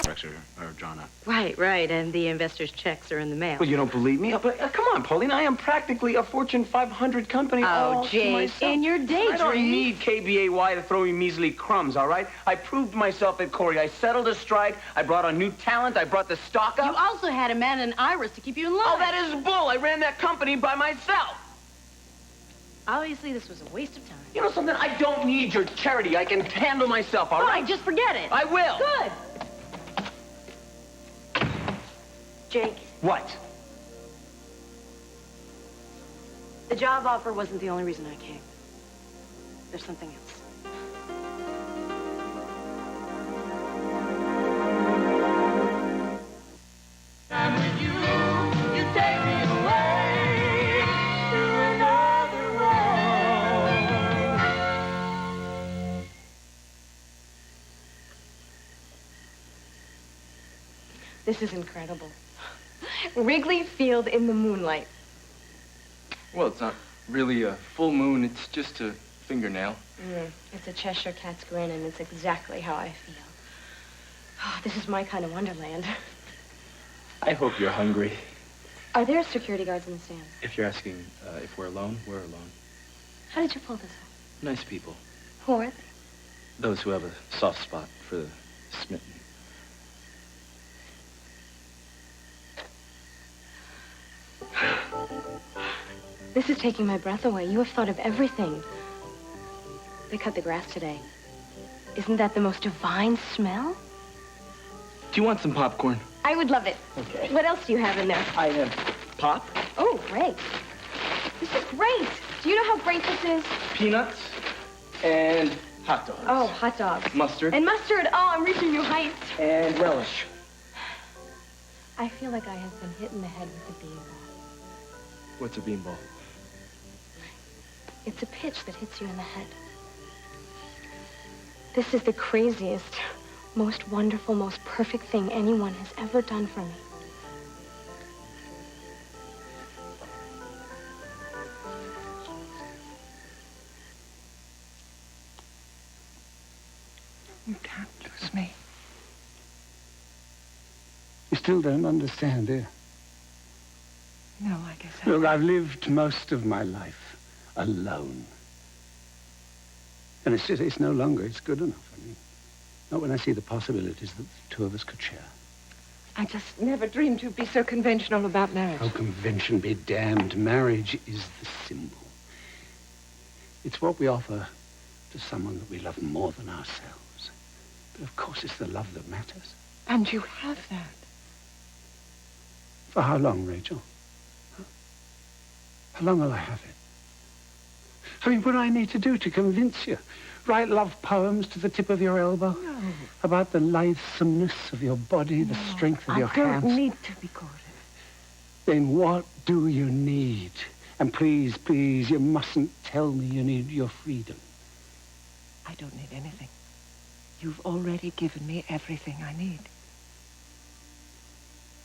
contracts are drawn up. Right, and the investors' checks are in the mail. Well, you don't believe me? But come on, Paulina, I am practically a Fortune 500 company all to myself. In your daydream. I don't need KBAY to throw me measly crumbs, all right? I proved myself at Corey. I settled a strike. I brought on new talent. I brought the stock up. You also had a man in Iris to keep you in line. Oh, that is bull. I ran that company by myself. Obviously, this was a waste of time. You know something? I don't need your charity. I can handle myself, all right? Fine, just forget it. I will. Good. Jake. What? The job offer wasn't the only reason I came. There's something else. I'm with you. You take me away to another world. This is incredible. Wrigley Field in the moonlight. Well, it's not really a full moon. It's just a fingernail. It's a Cheshire cat's grin, and it's exactly how I feel. Oh, this is my kind of wonderland. I hope you're hungry. Are there security guards in the stand? If you're asking if we're alone, we're alone. How did you pull this off? Nice people. Who are they? Those who have a soft spot for the smitten. This is taking my breath away. You have thought of everything. They cut the grass today. Isn't that the most divine smell? Do you want some popcorn? I would love it. Okay. What else do you have in there? I have pop. Oh, great. This is great. Do you know how great this is? Peanuts and hot dogs. Oh, hot dogs. Mustard. And mustard. Oh, I'm reaching new heights. And relish. I feel like I have been hit in the head with a beanball. What's a beanball? It's a pitch that hits you in the head. This is the craziest, most wonderful, most perfect thing anyone has ever done for me. You can't lose me. You still don't understand, do you? No, I guess I... Look, I've lived most of my life alone. And it's no longer, it's good enough. I mean, not when I see the possibilities that the two of us could share. I just never dreamed you'd be so conventional about marriage. Oh, convention be damned. Marriage is the symbol. It's what we offer to someone that we love more than ourselves. But of course, it's the love that matters. And you have that. For how long, Rachel? Huh? How long will I have it? I mean, what do I need to do to convince you? Write love poems to the tip of your elbow? No. About the lithesomeness of your body, the strength of your hands? I don't need to be courted. Then what do you need? And please, please, you mustn't tell me you need your freedom. I don't need anything. You've already given me everything I need.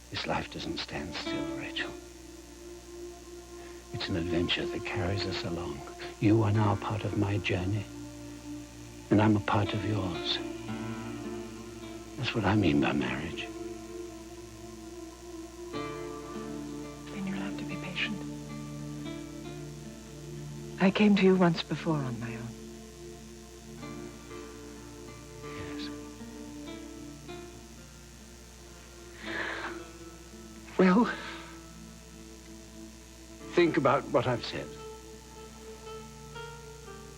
This life doesn't stand still, Rachel. It's an adventure that carries us along. You are now part of my journey, and I'm a part of yours. That's what I mean by marriage. Then you'll have to be patient. I came to you once before on my own. Yes. Well, think about what I've said.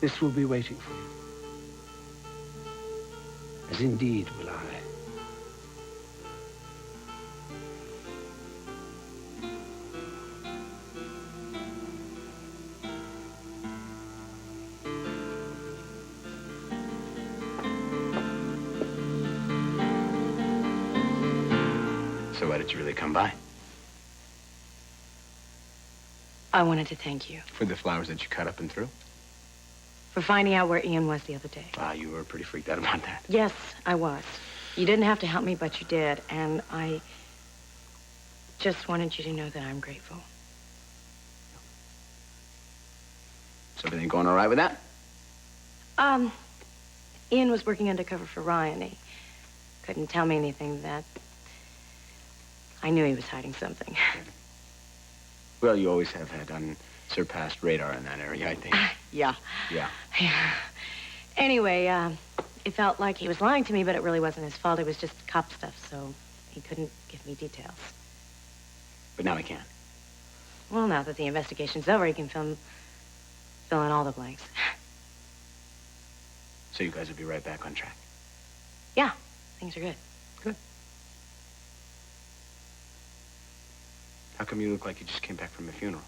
This will be waiting for you. As indeed will I. So why did you really come by? I wanted to thank you For the flowers that you cut up and threw? for finding out where Ian was the other day. Wow, you were pretty freaked out about that. Yes, I was. You didn't have to help me, but you did. And I just wanted you to know that I'm grateful. Is everything going all right with that? Ian was working undercover for Ryan. couldn't tell me anything that... I knew he was hiding something. Well, you always have had unsurpassed radar in that area, I think. Yeah. Yeah. Anyway, it felt like he was lying to me, but it really wasn't his fault. It was just cop stuff, so he couldn't give me details. But now he can. Well, now that the investigation's over, he can fill in all the blanks. So you guys will be right back on track. Yeah, things are good. Good. How come you look like you just came back from a funeral?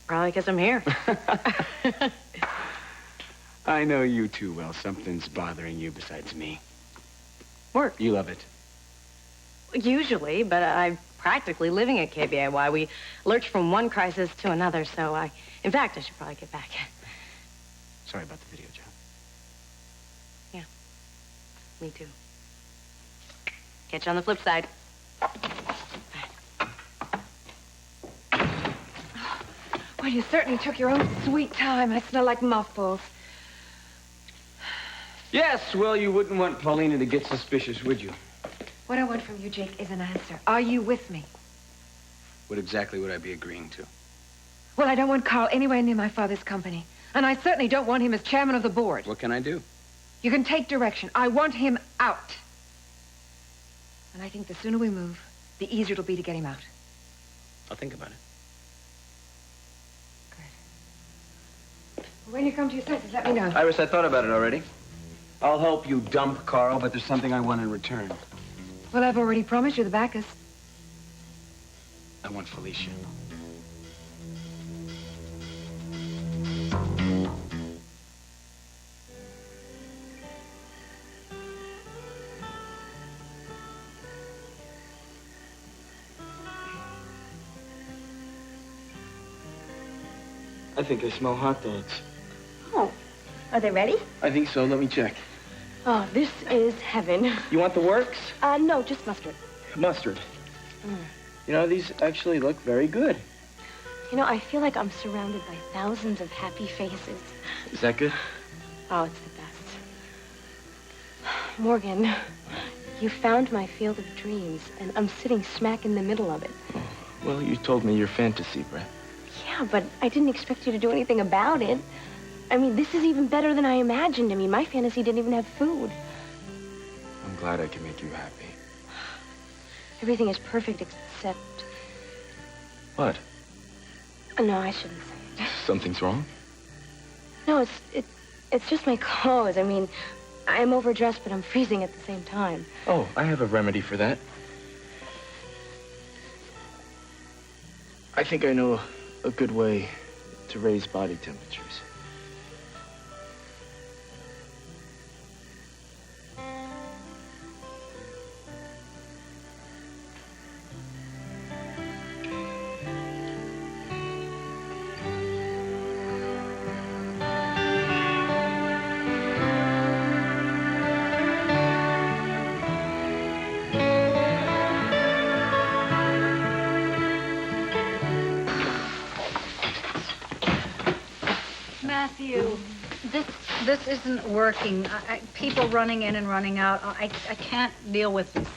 Probably because I'm here. I know you too well. Something's bothering you besides me. Work. You love it. Usually, but I'm practically living at KBAY. We lurch from one crisis to another, so in fact, I should probably get back. Sorry about the video, John. Yeah, me too. Catch you on the flip side. Well, you certainly took your own sweet time. I smell like mothballs. Yes, well, you wouldn't want Paulina to get suspicious, would you? What I want from you, Jake, is an answer. Are you with me? What exactly would I be agreeing to? Well, I don't want Carl anywhere near my father's company. And I certainly don't want him as chairman of the board. What can I do? You can take direction. I want him out. And I think the sooner we move, the easier it'll be to get him out. I'll think about it. Good. When you come to your senses, let me know. Iris, I thought about it already. I'll help you dump Carl, but there's something I want in return. Well, I've already promised you the Bacchus. I want Felicia. I think I smell hot dogs. Oh, are they ready? I think so. Let me check. Oh, this is heaven. You want the works? No, just mustard. Mustard. You know, these actually look very good. You know, I feel like I'm surrounded by thousands of happy faces. Is that good? Oh, it's the best. Morgan, you found my field of dreams, and I'm sitting smack in the middle of it. Oh, well, you told me your fantasy, Brett. Yeah, but I didn't expect you to do anything about it. I mean, this is even better than I imagined. I mean, my fantasy didn't even have food. I'm glad I can make you happy. Everything is perfect except... What? No, I shouldn't say it. Something's wrong? No, it's just my clothes. I mean, I'm overdressed, but I'm freezing at the same time. Oh, I have a remedy for that. I think I know a good way to raise body temperatures. Matthew, this isn't working. People running in and running out. I can't deal with this.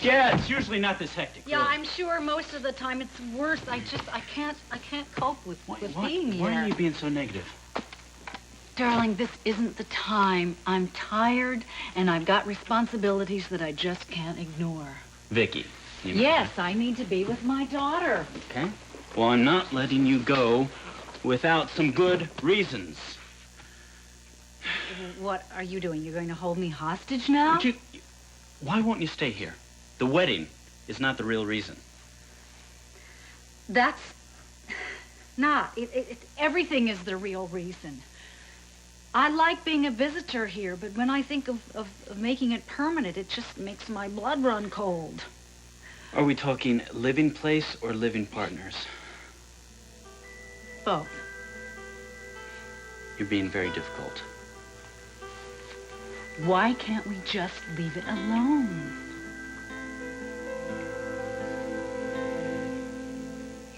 Yeah, it's usually not this hectic. Yeah, really. I'm sure most of the time it's worse. I can't cope with being here. Why are you being so negative? Darling, this isn't the time. I'm tired, and I've got responsibilities that I just can't ignore. Vicky. Yes, I need to be with my daughter. Okay. Well, I'm not letting you go without some good reasons. What are you doing? You're going to hold me hostage now? Why won't you stay here? The wedding is not the real reason. That's not. Everything is the real reason. I like being a visitor here, but when I think of making it permanent, it just makes my blood run cold. Are we talking living place or living partners? Both. You're being very difficult. Why can't we just leave it alone?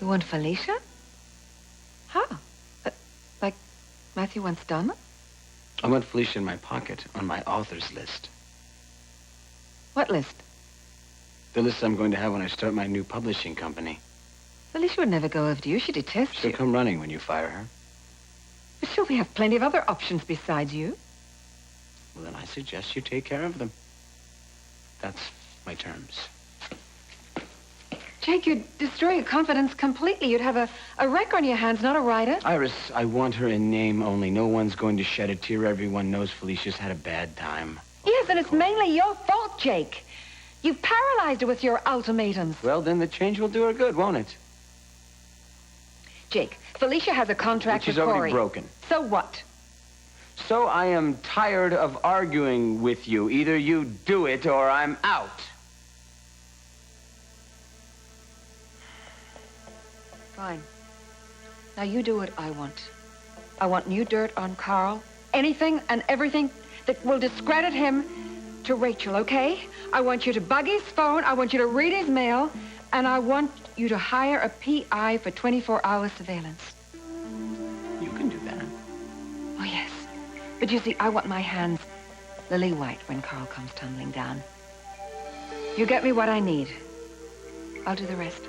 You want Felicia? How? Like Matthew wants Donna? I want Felicia in my pocket on my author's list. What list? The list I'm going to have when I start my new publishing company. Felicia would never go after you. She detests She'll you. come running when you fire her. But sure, we have plenty of other options besides you. Well, then I suggest you take care of them. That's my terms. Jake, you'd destroy your confidence completely. You'd have a wreck on your hands, not a writer. Iris, I want her in name only. No one's going to shed a tear. Everyone knows Felicia's had a bad time. Yes, and it's mainly your fault, Jake. You've paralyzed her with your ultimatums. Well, then the change will do her good, won't it? Jake, Felicia has a contract Which is with Corey. already broken. So what? So I am tired of arguing with you. Either you do it or I'm out. Fine. Now you do what I want. I want new dirt on Carl. Anything and everything that will discredit him to Rachel, okay? I want you to bug his phone. I want you to read his mail. And I want you to hire a PI for 24-hour surveillance. You can do that. Oh, yes. But you see, I want my hands lily white when Carl comes tumbling down. You get me what I need. I'll do the rest.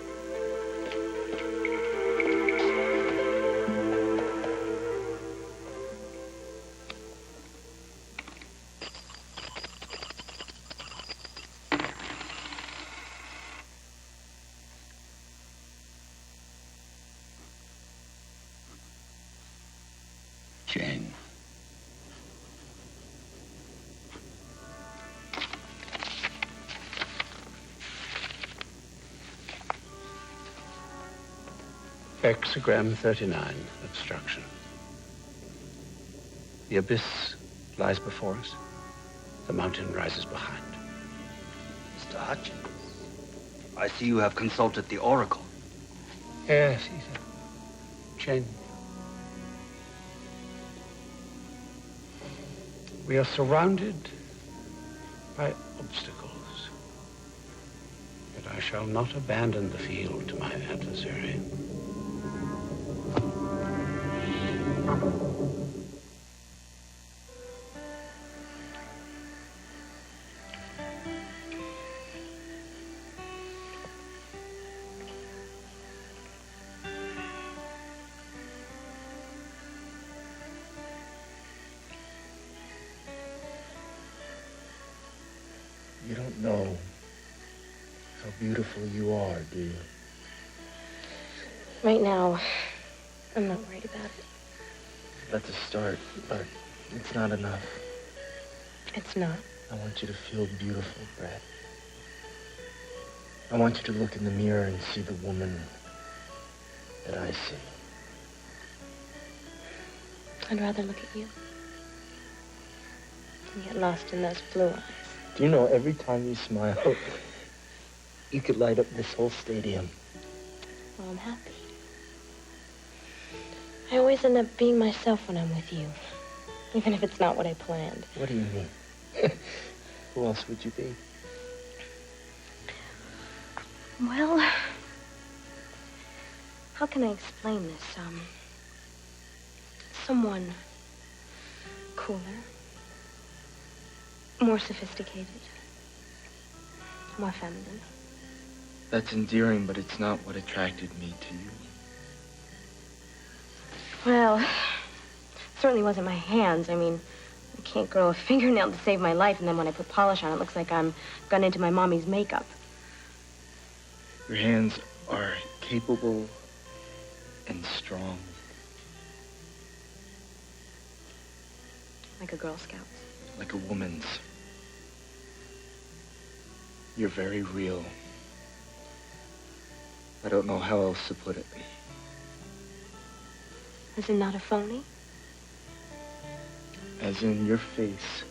Jane. Hexagram 39, obstruction. The abyss lies before us. The mountain rises behind. Mr. Hutchins, I see you have consulted the Oracle. Yes, Ethan. Jane. We are surrounded by obstacles. Yet I shall not abandon the field to my adversary. You don't know how beautiful you are, do you? Right now, I'm not worried about it. That's a start, but it's not enough. It's not. I want you to feel beautiful, Brett. I want you to look in the mirror and see the woman that I see. I'd rather look at you and get lost in those blue eyes. Do you know, every time you smile, you could light up this whole stadium. Well, I'm happy. I always end up being myself when I'm with you, even if it's not what I planned. What do you mean? Who else would you be? Well, how can I explain this? Someone cooler, more sophisticated, more feminine. That's endearing, but it's not what attracted me to you. Well, it certainly wasn't my hands. I mean, I can't grow a fingernail to save my life, and then when I put polish on, it looks like I'm gone into my mommy's makeup. Your hands are capable and strong. Like a Girl Scout. Like a woman's. You're very real. I don't know how else to put it. Is it not a phony? As in, your face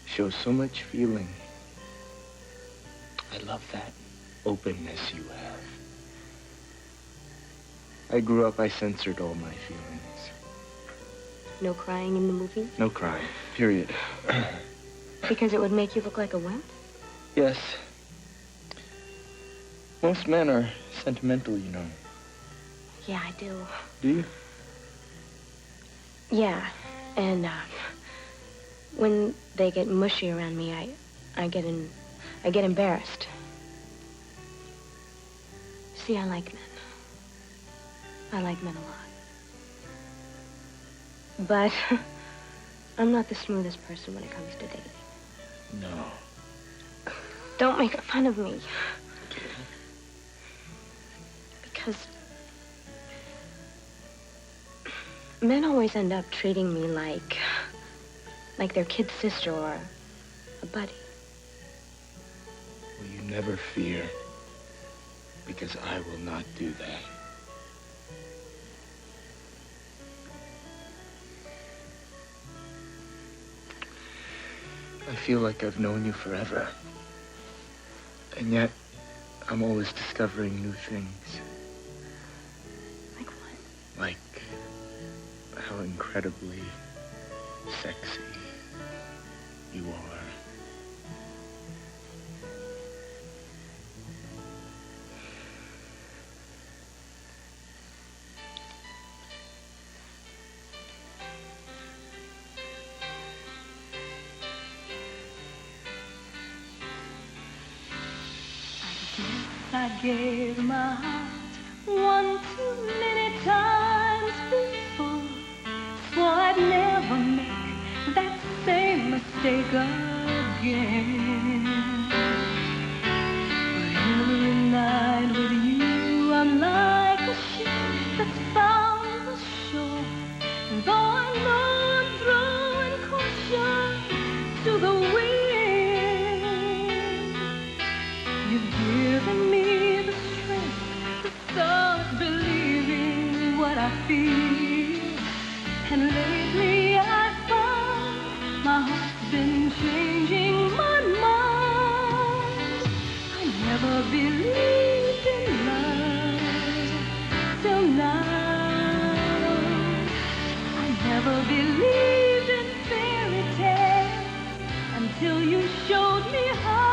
shows so much feeling. I love that openness you have. I grew up, I censored all my feelings. No crying in the movies? No crying, period. Because it would make you look like a wimp? Yes. Most men are sentimental, you know. Yeah, I do. Do you? Yeah. And when they get mushy around me, I get embarrassed. See, I like men. I like men a lot. But I'm not the smoothest person when it comes to dating. No. Don't make fun of me. Because men always end up treating me like their kid sister or a buddy. Well, you never fear, because I will not do that. I feel like I've known you forever. And yet, I'm always discovering new things. Like what? Like how incredibly sexy you are. I gave my heart one too many times before, so I'd never make that same mistake again. But every night with you, I'm like a ship that's found the shore. And though I know I'm throwing caution to the wind, you've given me the strength to start believing what I feel. And lately I found my heart's been changing my mind. I never believed in love till now. I never believed in fairy tales until you showed me how.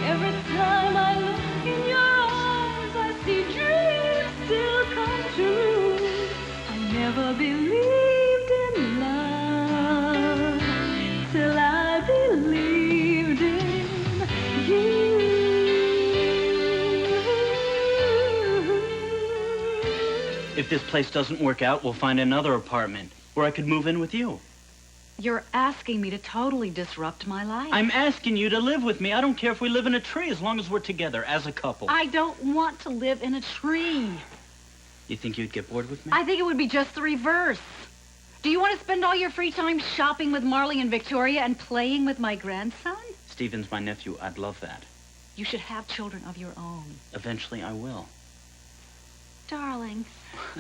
Every time I look in your eyes, I see dreams still come true. I never believed in love till I believed in you. If this place doesn't work out, we'll find another apartment where I could move in with you. You're asking me to totally disrupt my life. I'm asking you to live with me. I don't care if we live in a tree as long as we're together as a couple. I don't want to live in a tree. You think you'd get bored with me? I think it would be just the reverse. Do you want to spend all your free time shopping with Marley and Victoria and playing with my grandson? Stephen's my nephew. I'd love that. You should have children of your own. Eventually, I will. Darling,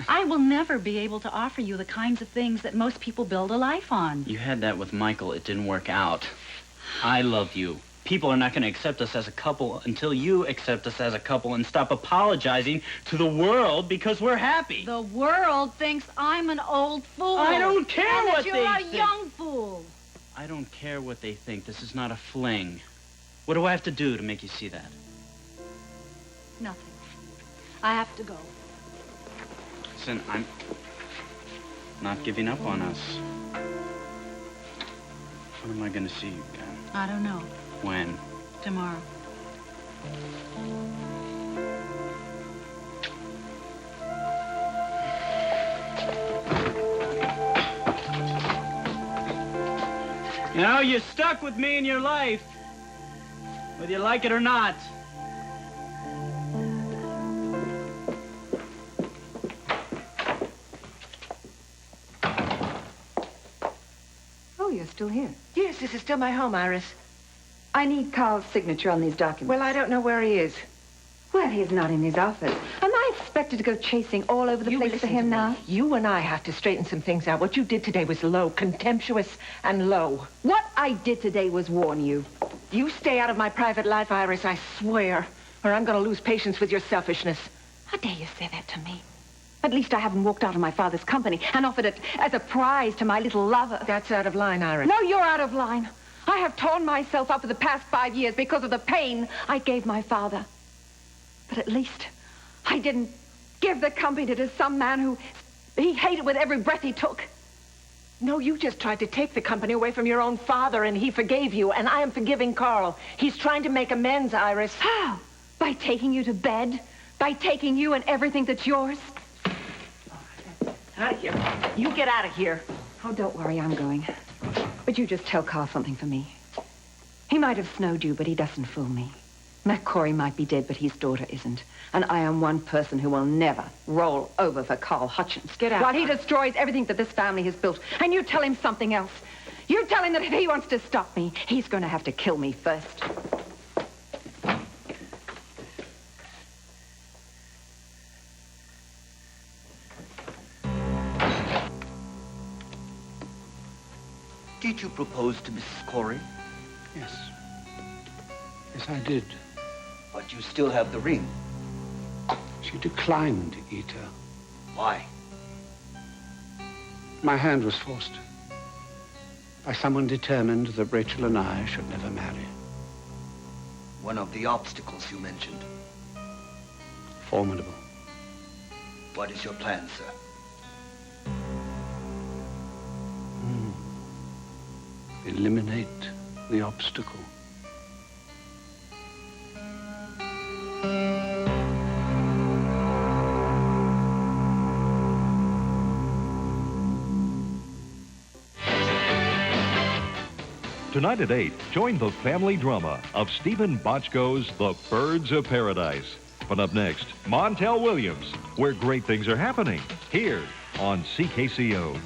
I will never be able to offer you the kinds of things that most people build a life on. You had that with Michael. It didn't work out. I love you. People are not going to accept us as a couple until you accept us as a couple and stop apologizing to the world because we're happy. The world thinks I'm an old fool. I don't care and what that they you're think. a young fool. I don't care what they think. This is not a fling. What do I have to do to make you see that? Nothing. I have to go. Listen, I'm not giving up on us. When am I going to see you again? I don't know. When? Tomorrow. You know, you're stuck with me in your life, whether you like it or not. Oh, you're still here. Yes, this is still my home, Iris. I need Carl's signature on these documents. Well, I don't know where he is. Well, he's not in his office. Am I expected to go chasing all over the place for him now? You and I have to straighten some things out. What you did today was low, contemptuous and low. What I did today was warn you. You stay out of my private life, Iris, I swear, or I'm going to lose patience with your selfishness. How dare you say that to me? At least I haven't walked out of my father's company and offered it as a prize to my little lover. That's out of line, Iris. No, you're out of line. I have torn myself up for the past 5 years because of the pain I gave my father. But at least I didn't give the company to some man who he hated with every breath he took. No, you just tried to take the company away from your own father, and he forgave you, and I am forgiving Carl. He's trying to make amends, Iris. How? By taking you to bed? By taking you and everything that's yours? Out of here. You get out of here. Oh, don't worry, I'm going. But you just tell Carl something for me. He might have snowed you, but he doesn't fool me. That Corey might be dead, but his daughter isn't. And I am one person who will never roll over for Carl Hutchins. Get out. While he destroys everything that this family has built. And you tell him something else. You tell him that if he wants to stop me, he's going to have to kill me first. Did you propose to Mrs. Corey? Yes. Yes, I did. But you still have the ring. She declined, Ita. Why? My hand was forced by someone determined that Rachel and I should never marry. One of the obstacles you mentioned. Formidable. What is your plan, sir? Eliminate the obstacle. Tonight at 8, join the family drama of Stephen Bochco's The Birds of Paradise. But up next, Montel Williams, where great things are happening, here on CKCO.